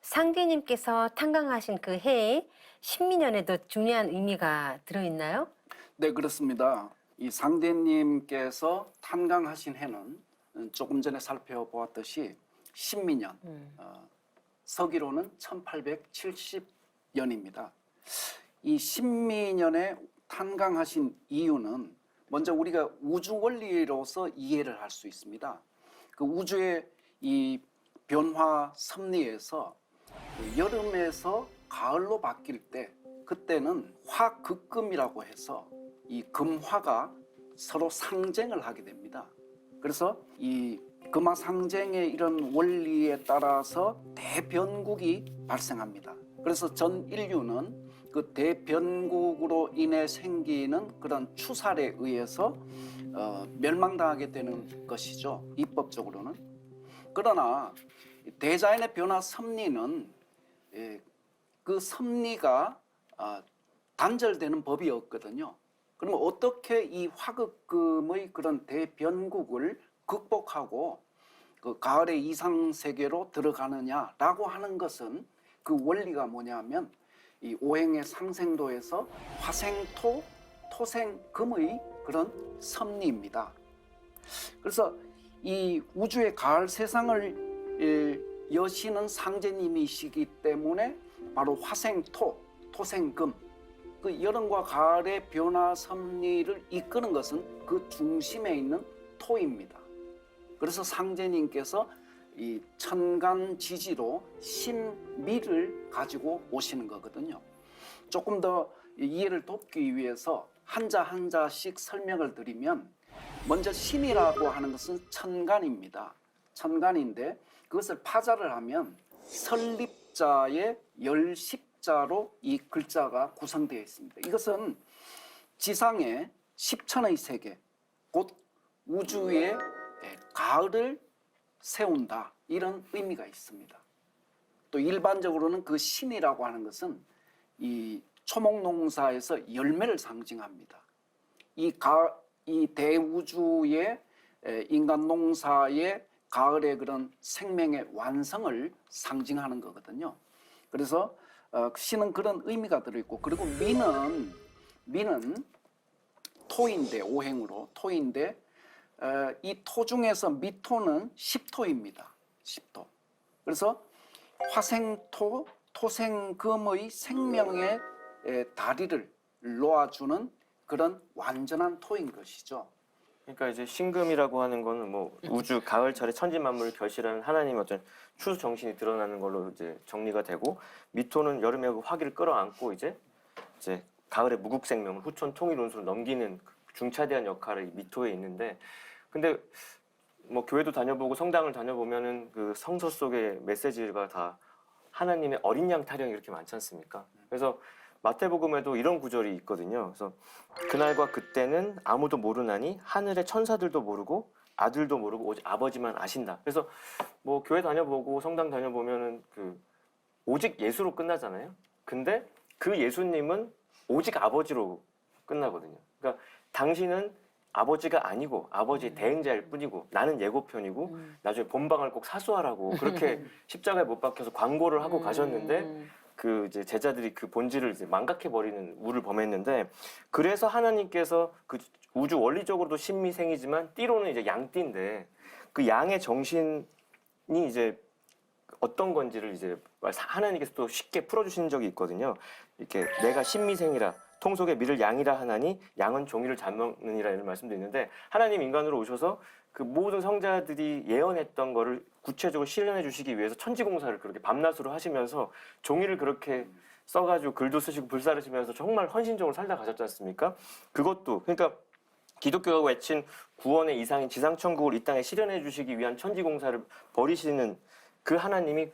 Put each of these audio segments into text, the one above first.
상제님께서 탕강하신 그 해에 신민년에도 중요한 의미가 들어있나요? 네, 그렇습니다. 이 상대님께서 탄강하신 해는 조금 전에 살펴보았듯이 신민년, 서기로는 1870년입니다. 이 신민년에 탄강하신 이유는 먼저 우리가 우주 원리로서 이해를 할 수 있습니다. 그 우주의 이 변화 섭리에서 여름에서 가을로 바뀔 때 그때는 화극금이라고 해서 이 금화가 서로 상쟁을 하게 됩니다. 그래서 이 금화 상쟁의 이런 원리에 따라서 대변국이 발생합니다. 그래서 전 인류는 그 대변국으로 인해 생기는 그런 추살에 의해서 멸망당하게 되는 것이죠. 입법적으로는. 그러나 대자연의 변화 섭리는 그 섭리가 단절되는 법이 없거든요. 그러면 어떻게 이 화극금의 그런 대변국을 극복하고 그 가을의 이상세계로 들어가느냐라고 하는 것은 그 원리가 뭐냐면 이 오행의 상생도에서 화생토, 토생금의 그런 섭리입니다. 그래서 이 우주의 가을 세상을 여시는 상제님이시기 때문에 바로 화생토, 토생금, 그 여름과 가을의 변화 섭리를 이끄는 것은 그 중심에 있는 토입니다. 그래서 상제님께서 이 천간지지로 신미를 가지고 오시는 거거든요. 조금 더 이해를 돕기 위해서 한자 한자씩 설명을 드리면 먼저 신이라고 하는 것은 천간입니다. 천간인데 그것을 파자를 하면 설립자의 열십자로 이 글자가 구성되어 있습니다. 이것은 지상의 십천의 세계, 곧 우주의 가을을 세운다, 이런 의미가 있습니다. 또 일반적으로는 그 신이라고 하는 것은 이 초목농사에서 열매를 상징합니다. 이 대우주의 인간 농사의 가을의 그런 생명의 완성을 상징하는 거거든요. 그래서 신은 그런 의미가 들어있고, 그리고 미는 토인데, 오행으로 토인데 이 토 중에서 미토는 십토입니다. 십토. 그래서 화생토, 토생금의 생명의 다리를 놓아주는 그런 완전한 토인 것이죠. 그러니까 이제 신금이라고 하는 거는 뭐 우주 가을철에 천지만물을 결실하는 하나님의 어떤 추수 정신이 드러나는 걸로 이제 정리가 되고, 미토는 여름에 그 화기를 끌어안고 이제 가을의 무국생명을 후천 통일 운수로 넘기는 중차대한 역할이 미토에 있는데, 근데 뭐 교회도 다녀보고 성당을 다녀보면은 그 성서 속의 메시지가 다 하나님의 어린 양 타령 이렇게 많지 않습니까? 그래서 마태복음에도 이런 구절이 있거든요. 그래서 그날과 그때는 아무도 모르나니 하늘의 천사들도 모르고 아들도 모르고 오직 아버지만 아신다. 그래서 뭐 교회 다녀보고 성당 다녀보면은 그 오직 예수로 끝나잖아요. 근데 그 예수님은 오직 아버지로 끝나거든요. 그러니까 당신은 아버지가 아니고 아버지의 대행자일 뿐이고 나는 예고편이고 나중에 본방을 꼭 사수하라고 그렇게 십자가에 못 박혀서 광고를 하고 가셨는데, 그 이제 제자들이 그 본질을 이제 망각해 버리는 우를 범했는데, 그래서 하나님께서 그 우주 원리적으로도 신미생이지만 띠로는 이제 양띠인데 그 양의 정신이 이제 어떤 건지를 이제 하나님께서 또 쉽게 풀어주신 적이 있거든요. 이렇게 내가 신미생이라 통속에 미를 양이라 하나니 양은 종이를 잡느니라 이런 말씀도 있는데, 하나님 인간으로 오셔서 그 모든 성자들이 예언했던 거를 구체적으로 실현해 주시기 위해서 천지공사를 그렇게 밤낮으로 하시면서 종이를 그렇게 써가지고 글도 쓰시고 불사르시면서 정말 헌신적으로 살다 가셨지 않습니까? 그것도 그러니까 기독교가 외친 구원의 이상인 지상천국을 이 땅에 실현해 주시기 위한 천지공사를 벌이시는 그 하나님이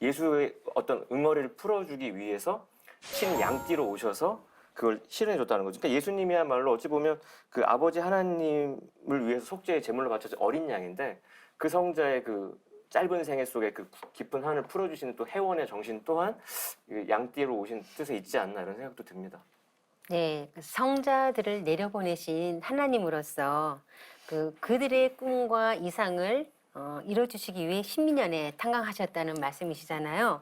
예수의 어떤 응어리를 풀어주기 위해서 신 양띠로 오셔서 그걸 실현해 줬다는 거죠. 그러니까 예수님이야말로 어찌 보면 그 아버지 하나님을 위해서 속죄의 제물로 바쳐진 어린 양인데, 그 성자의 그 짧은 생애 속에 그 깊은 한을 풀어주시는 또 해원의 정신 또한 양띠로 오신 뜻에 있지 않나 이런 생각도 듭니다. 네, 성자들을 내려보내신 하나님으로서 그들의 꿈과 이상을 이뤄주시기 위해 신민년에 탄강하셨다는 말씀이시잖아요.